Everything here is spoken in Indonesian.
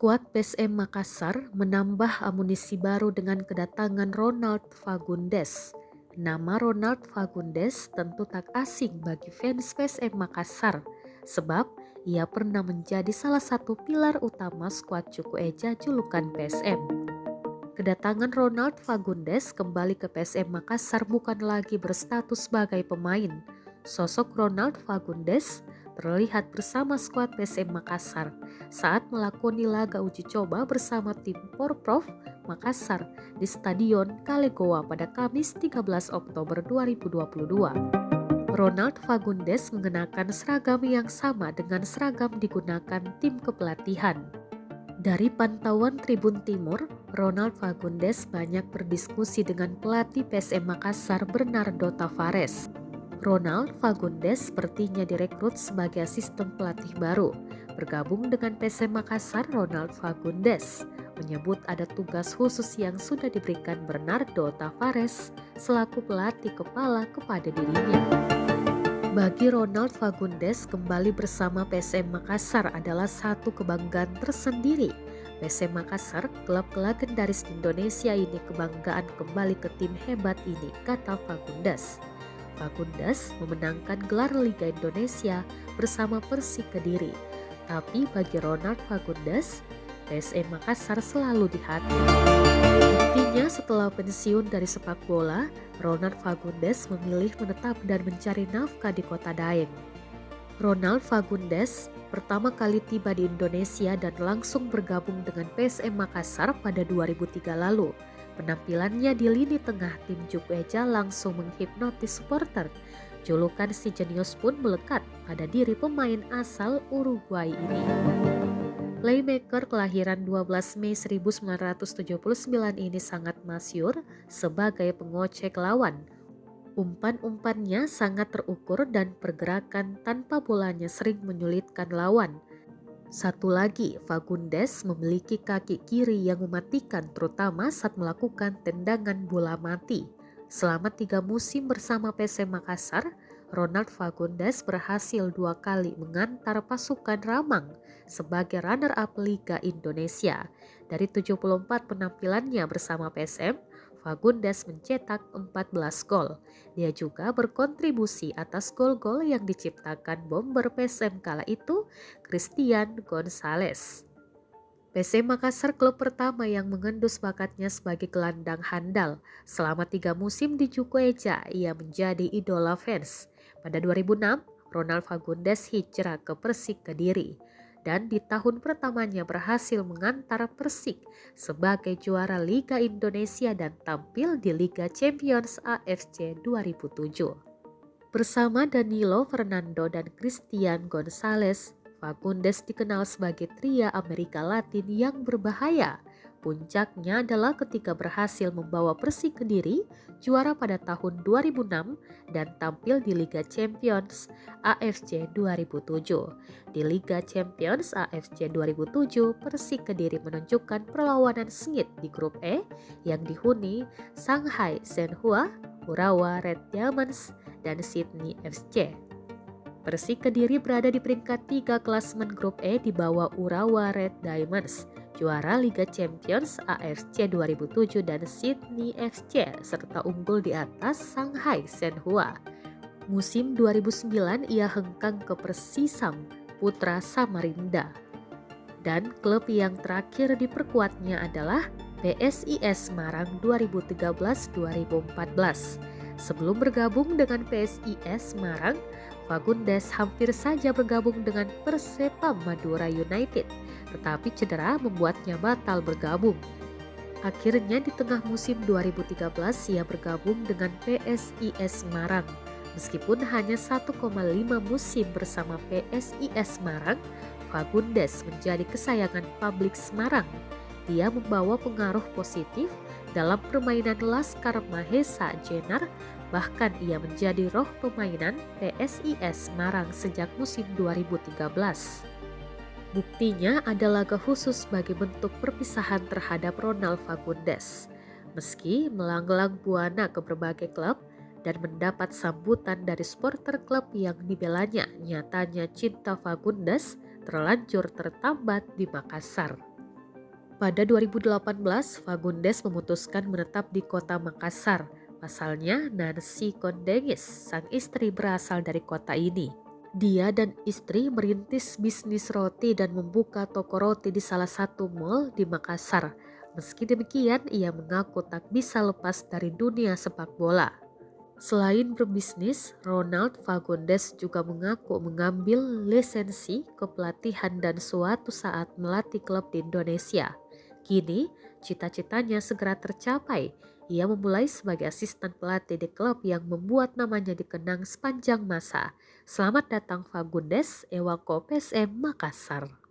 Skuad PSM Makassar menambah amunisi baru dengan kedatangan Ronald Fagundes. Nama Ronald Fagundes tentu tak asing bagi fans PSM Makassar, sebab ia pernah menjadi salah satu pilar utama skuad Cuku Eja julukan PSM. Kedatangan Ronald Fagundes kembali ke PSM Makassar bukan lagi berstatus sebagai pemain. Sosok Ronald Fagundes terlihat bersama skuad PSM Makassar saat melakoni laga uji coba bersama tim Porprov Makassar di Stadion Kalegoa pada Kamis 13 Oktober 2022. Ronald Fagundes mengenakan seragam yang sama dengan seragam digunakan tim kepelatihan. Dari pantauan Tribun Timur, Ronald Fagundes banyak berdiskusi dengan pelatih PSM Makassar Bernardo Tavares. Ronald Fagundes sepertinya direkrut sebagai asisten pelatih baru. Bergabung dengan PSM Makassar, Ronald Fagundes menyebut ada tugas khusus yang sudah diberikan Bernardo Tavares selaku pelatih kepala kepada dirinya. Bagi Ronald Fagundes, kembali bersama PSM Makassar adalah satu kebanggaan tersendiri. PSM Makassar, klub legendaris Indonesia ini kebanggaan kembali ke tim hebat ini, kata Fagundes. Fagundes memenangkan gelar Liga Indonesia bersama Persik Kediri. Tapi bagi Ronald Fagundes, PSM Makassar selalu di hati. Buktinya setelah pensiun dari sepak bola, Ronald Fagundes memilih menetap dan mencari nafkah di kota Daeng. Ronald Fagundes pertama kali tiba di Indonesia dan langsung bergabung dengan PSM Makassar pada 2003 lalu. Penampilannya di lini tengah tim Cuku Eja langsung menghipnotis supporter. Julukan si jenius pun melekat pada diri pemain asal Uruguay ini. Playmaker kelahiran 12 Mei 1979 ini sangat masyhur sebagai pengocek lawan. Umpan-umpannya sangat terukur dan pergerakan tanpa bolanya sering menyulitkan lawan. Satu lagi, Fagundes memiliki kaki kiri yang mematikan terutama saat melakukan tendangan bola mati. Selama 3 musim bersama PSM Makassar, Ronald Fagundes berhasil 2 kali mengantar pasukan Ramang sebagai runner-up Liga Indonesia. Dari 74 penampilannya bersama PSM, Fagundes mencetak 14 gol. Dia juga berkontribusi atas gol-gol yang diciptakan bomber PSM kala itu, Christian Gonzalez. PSM Makassar klub pertama yang mengendus bakatnya sebagai gelandang handal. Selama 3 musim di Cuku Eja, ia menjadi idola fans. Pada 2006, Ronald Fagundes hijrah ke Persik Kediri. Dan di tahun pertamanya berhasil mengantar Persik sebagai juara Liga Indonesia dan tampil di Liga Champions AFC 2007. Bersama Danilo Fernando dan Christian Gonzalez, Fagundes dikenal sebagai tria Amerika Latin yang berbahaya. Puncaknya adalah ketika berhasil membawa Persik Kediri juara pada tahun 2006 dan tampil di Liga Champions AFC 2007. Di Liga Champions AFC 2007, Persik Kediri menunjukkan perlawanan sengit di grup E yang dihuni Shanghai Shenhua, Urawa Red Diamonds, dan Sydney FC. Persik Kediri berada di peringkat 3 klasemen grup E di bawah Urawa Red Diamonds, juara Liga Champions AFC 2007 dan Sydney FC, serta unggul di atas Shanghai Shenhua. Musim 2009 ia hengkang ke Persisam Putra Samarinda. Dan klub yang terakhir diperkuatnya adalah PSIS Semarang 2013-2014. Sebelum bergabung dengan PSIS Semarang, Fagundes hampir saja bergabung dengan Persepam Madura United, tetapi cedera membuatnya batal bergabung. Akhirnya di tengah musim 2013 ia bergabung dengan PSIS Semarang. Meskipun hanya 1,5 musim bersama PSIS Semarang, Fagundes menjadi kesayangan publik Semarang. Dia membawa pengaruh positif dalam permainan Laskar Mahesa Jenar, bahkan ia menjadi roh permainan PSIS Semarang sejak musim 2013. Buktinya ada laga khusus sebagai bentuk perpisahan terhadap Ronald Fagundes. Meski melanglang buana ke berbagai klub dan mendapat sambutan dari supporter klub yang dibelanya, nyatanya cinta Fagundes terlanjur tertambat di Makassar. Pada 2018, Fagundez memutuskan menetap di kota Makassar. Pasalnya, Nancy Kondengis, sang istri berasal dari kota ini. Dia dan istri merintis bisnis roti dan membuka toko roti di salah satu mal di Makassar. Meski demikian, ia mengaku tak bisa lepas dari dunia sepak bola. Selain berbisnis, Ronald Fagundes juga mengaku mengambil lisensi kepelatihan dan suatu saat melatih klub di Indonesia. Kini, cita-citanya segera tercapai. Ia memulai sebagai asisten pelatih di klub yang membuat namanya dikenang sepanjang masa. Selamat datang Fagundes, Ewako PSM Makassar.